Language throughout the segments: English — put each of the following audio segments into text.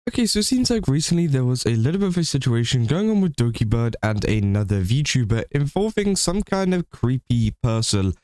Okay, so it seems like recently there was a little bit of a situation going on with Dokibird and another VTuber involving some kind of creepy person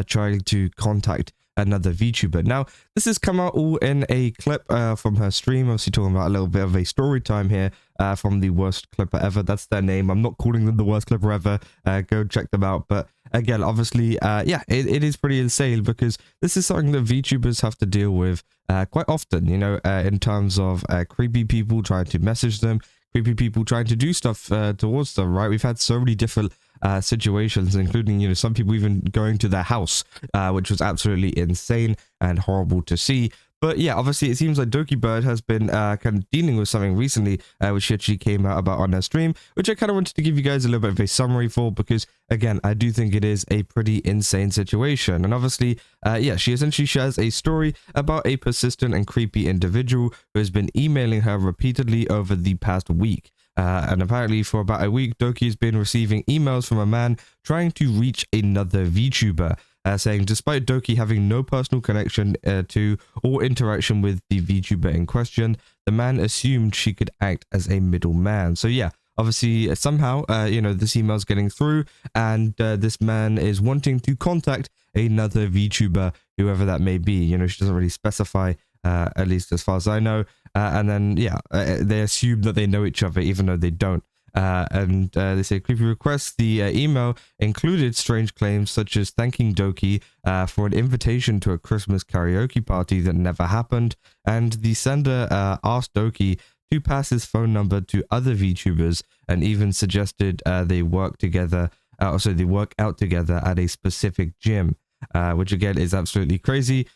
trying to contact another VTuber. Now, this has come out all in a clip from her stream, obviously talking about a little bit of a story time here from the worst clipper ever. That's their name. I'm not calling them the worst clipper ever. Go check them out. But again, obviously, yeah, it is pretty insane because this is something that VTubers have to deal with quite often, you know, in terms of creepy people trying to message them, creepy people trying to do stuff towards them, right? We've had so many different situations, including, you know, some people even going to their house, which was absolutely insane and horrible to see. But yeah, obviously it seems like Dokibird has been kind of dealing with something recently, which she actually came out about on her stream, which I kind of wanted to give you guys a little bit of a summary for, because again, I do think it is a pretty insane situation. And obviously, yeah, she essentially shares a story about a persistent and creepy individual who has been emailing her repeatedly over the past week. And apparently for about a week, Doki has been receiving emails from a man trying to reach another VTuber. Saying despite Doki having no personal connection to or interaction with the VTuber in question, the man assumed she could act as a middleman. So yeah, obviously somehow, you know, this email's getting through, and this man is wanting to contact another VTuber, whoever that may be. You know, she doesn't really specify, at least as far as I know. And then, yeah, they assume that they know each other, even though they don't. They say creepy requests. The email included strange claims such as thanking Doki for an invitation to a Christmas karaoke party that never happened, and the sender asked Doki to pass his phone number to other VTubers, and even suggested they work together. Also, they work out together at a specific gym. Which again is absolutely crazy.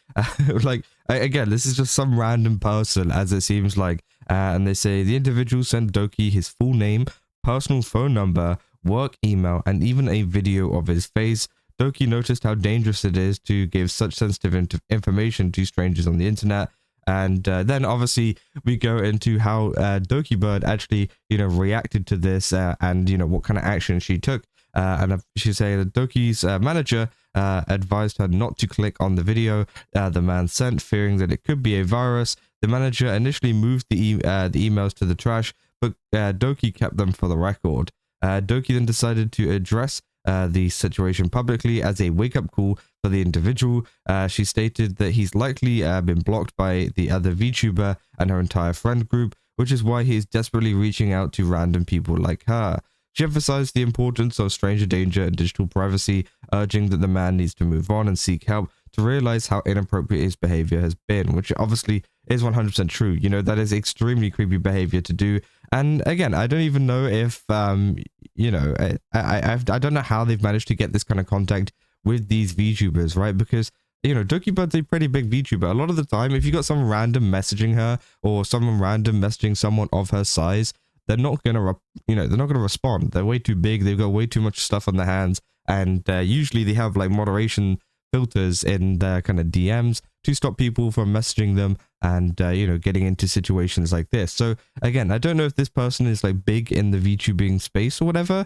Like, again, this is just some random person, as it seems like. And they say the individual sent Doki his full name, personal phone number, work email, and even a video of his face. Doki noticed how dangerous it is to give such sensitive information to strangers on the internet. And then obviously we go into how Dokibird actually, you know, reacted to this and, you know, what kind of action she took. And she said that Doki's manager advised her not to click on the video the man sent, fearing that it could be a virus. The manager initially moved the emails to the trash, but Doki kept them for the record. Doki then decided to address the situation publicly as a wake-up call for the individual. She stated that he's likely been blocked by the other VTuber and her entire friend group, which is why he is desperately reaching out to random people like her. She emphasized the importance of stranger danger and digital privacy, urging that the man needs to move on and seek help to realize how inappropriate his behavior has been, which obviously is 100% true. You know, that is extremely creepy behavior to do. And again, I don't even know if, you know, I don't know how they've managed to get this kind of contact with these VTubers, right? Because, you know, Dokibird's a pretty big VTuber. A lot of the time, if you got some random messaging her or someone random messaging someone of her size, they're not gonna, you know, they're not gonna respond. They're way too big. They've got way too much stuff on their hands, and usually they have like moderation filters in their kind of DMs to stop people from messaging them and you know, getting into situations like this. So again, I don't know if this person is like big in the VTubing space or whatever,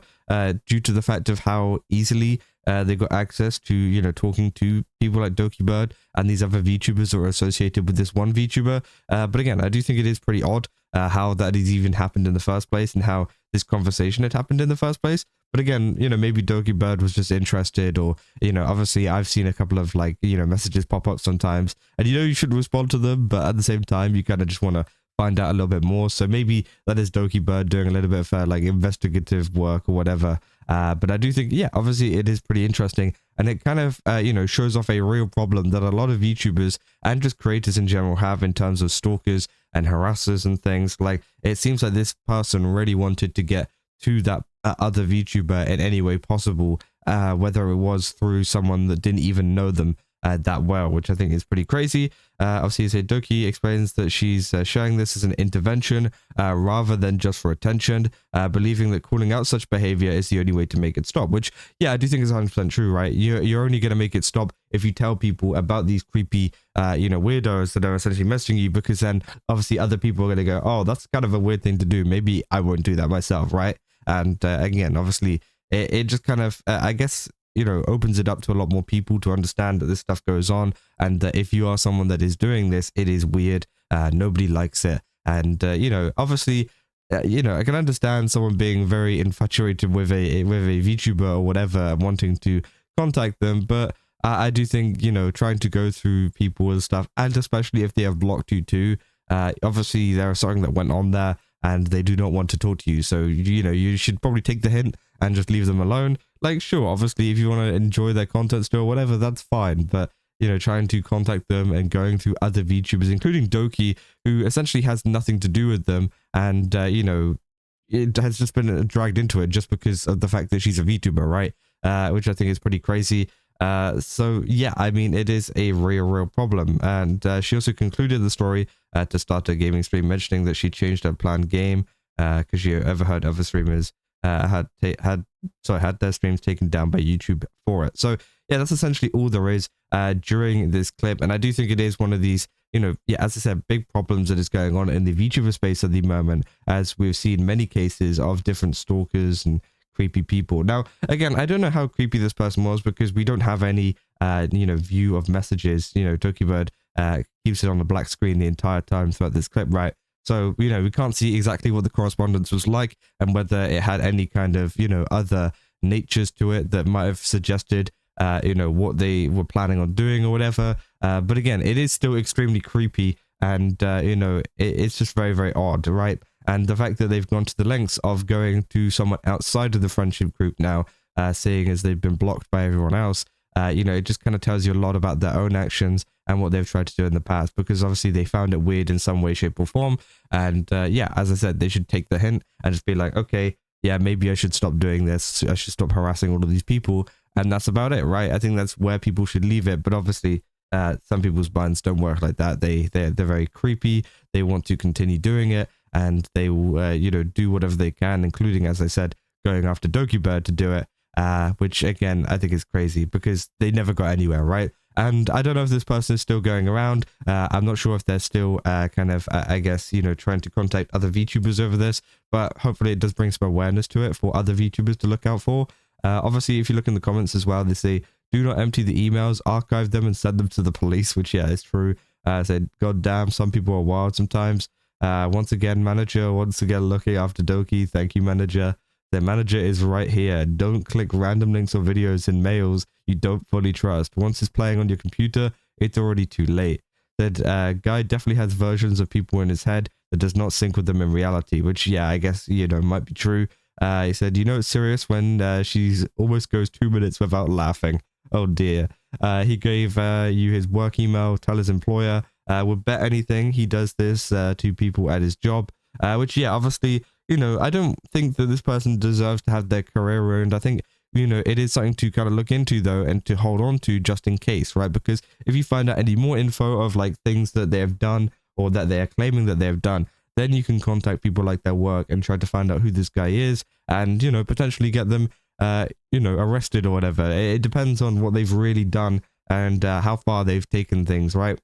due to the fact of how easily they got access to, you know, talking to people like Dokibird and these other VTubers that are associated with this one VTuber. But again, I do think it is pretty odd how that has even happened in the first place and how this conversation had happened in the first place. But again, you know, maybe Dokibird was just interested, or, you know, obviously I've seen a couple of like, you know, messages pop up sometimes, and you know, you should respond to them, but at the same time, you kind of just want to find out a little bit more. So maybe that is Dokibird doing a little bit of like investigative work or whatever. But I do think, yeah, obviously it is pretty interesting, and it kind of, you know, shows off a real problem that a lot of VTubers and just creators in general have in terms of stalkers and harassers and things. Like, it seems like this person really wanted to get to that other VTuber in any way possible, whether it was through someone that didn't even know them that well, which I think is pretty crazy. Obviously, Doki explains that she's showing this as an intervention rather than just for attention, believing that calling out such behavior is the only way to make it stop, which, yeah, I do think is 100% true, right? You're only going to make it stop if you tell people about these creepy, you know, weirdos that are essentially messaging you, because then obviously other people are going to go, oh, that's kind of a weird thing to do. Maybe I won't do that myself, right? And again, obviously, it just kind of, I guess, you know, opens it up to a lot more people to understand that this stuff goes on, and that if you are someone that is doing this, it is weird. Nobody likes it. And you know, obviously, you know, I can understand someone being very infatuated with a VTuber or whatever and wanting to contact them, but I do think, you know, trying to go through people and stuff, and especially if they have blocked you too, obviously there is something that went on there and they do not want to talk to you. So, you know, you should probably take the hint and just leave them alone. Like, sure, obviously, if you want to enjoy their content still or whatever, that's fine. But, you know, trying to contact them and going through other VTubers, including Doki, who essentially has nothing to do with them. And, you know, it has just been dragged into it just because of the fact that she's a VTuber, right? Which I think is pretty crazy. So yeah, I mean, it is a real problem. And she also concluded the story to start a gaming stream, mentioning that she changed her planned game because she overheard other streamers had their streams taken down by YouTube for it. So yeah, that's essentially all there is during this clip. And I do think it is one of these, you know, yeah, as I said, big problems that is going on in the VTuber space at the moment, as we've seen many cases of different stalkers and creepy people. Now, again, I don't know how creepy this person was because we don't have any, you know, view of messages. You know, Dokibird keeps it on the black screen the entire time throughout this clip, right? So, you know, we can't see exactly what the correspondence was like and whether it had any kind of, you know, other natures to it that might have suggested, you know, what they were planning on doing or whatever. But again, it is still extremely creepy and, you know, it's just very odd, right? And the fact that they've gone to the lengths of going to someone outside of the friendship group now, seeing as they've been blocked by everyone else, you know, it just kind of tells you a lot about their own actions and what they've tried to do in the past, because obviously they found it weird in some way, shape or form. And yeah, as I said, they should take the hint and just be like, okay, yeah, maybe I should stop doing this. I should stop harassing all of these people. And that's about it, right? I think that's where people should leave it. But obviously, some people's minds don't work like that. They're very creepy. They want to continue doing it. And they will, you know, do whatever they can, including, as I said, going after Dokibird to do it, which, again, I think is crazy because they never got anywhere, right? And I don't know if this person is still going around. I'm not sure if they're still kind of, I guess, you know, trying to contact other VTubers over this, but hopefully it does bring some awareness to it for other VTubers to look out for. Obviously, if you look in the comments as well, they say, do not empty the emails, archive them and send them to the police, which, yeah, is true. I said, God damn, some people are wild sometimes. Once again, manager, once again, looking after Doki. Thank you, manager. The manager is right here. Don't click random links or videos in mails you don't fully trust. Once it's playing on your computer, it's already too late. That guy definitely has versions of people in his head that does not sync with them in reality, which, yeah, I guess, you know, might be true. He said, you know, it's serious when she's almost goes 2 minutes without laughing. Oh, dear. He gave you his work email, tell his employer. Would bet anything he does this to people at his job, which, yeah, obviously, you know, I don't think that this person deserves to have their career ruined. I think, you know, it is something to kind of look into, though, and to hold on to just in case, right? Because if you find out any more info of like things that they have done or that they are claiming that they have done, then you can contact people like their work and try to find out who this guy is and, you know, potentially get them, you know, arrested or whatever. It depends on what they've really done and how far they've taken things, right?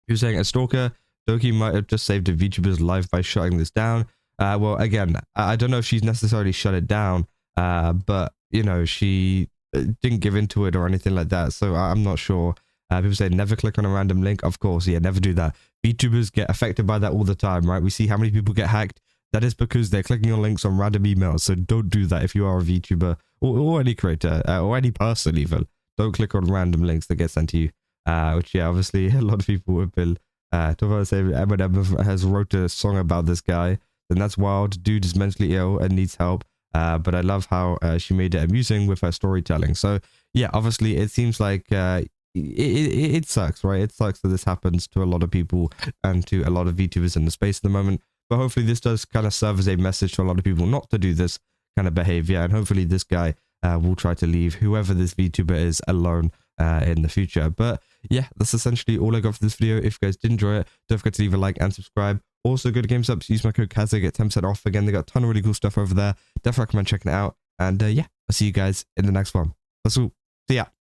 You're saying a stalker, Doki might have just saved a VTuber's life by shutting this down. Well, again, I don't know if she's necessarily shut it down, but, you know, she didn't give into it or anything like that, so I'm not sure. People say never click on a random link. Of course, yeah, never do that. VTubers get affected by that all the time, right? We see how many people get hacked. That is because they're clicking on links on random emails, so don't do that if you are a VTuber or any creator or any person even. Don't click on random links that get sent to you. Which, yeah, obviously a lot of people have been talking about, say Eminem has wrote a song about this guy, then that's wild. Dude is mentally ill and needs help. But I love how she made it amusing with her storytelling. So yeah, obviously it seems like it sucks, right? It sucks that this happens to a lot of people and to a lot of VTubers in the space at the moment. But hopefully this does kind of serve as a message to a lot of people not to do this kind of behavior. And hopefully this guy will try to leave whoever this VTuber is alone in the future. But yeah, that's essentially all I got for this video. If you guys did enjoy it, don't forget to leave a like and subscribe. Also, go to GameSups, use my code Kazza, get 10% off. Again, they got a ton of really cool stuff over there. Definitely recommend checking it out. And yeah, I'll see you guys in the next one. That's all. See ya.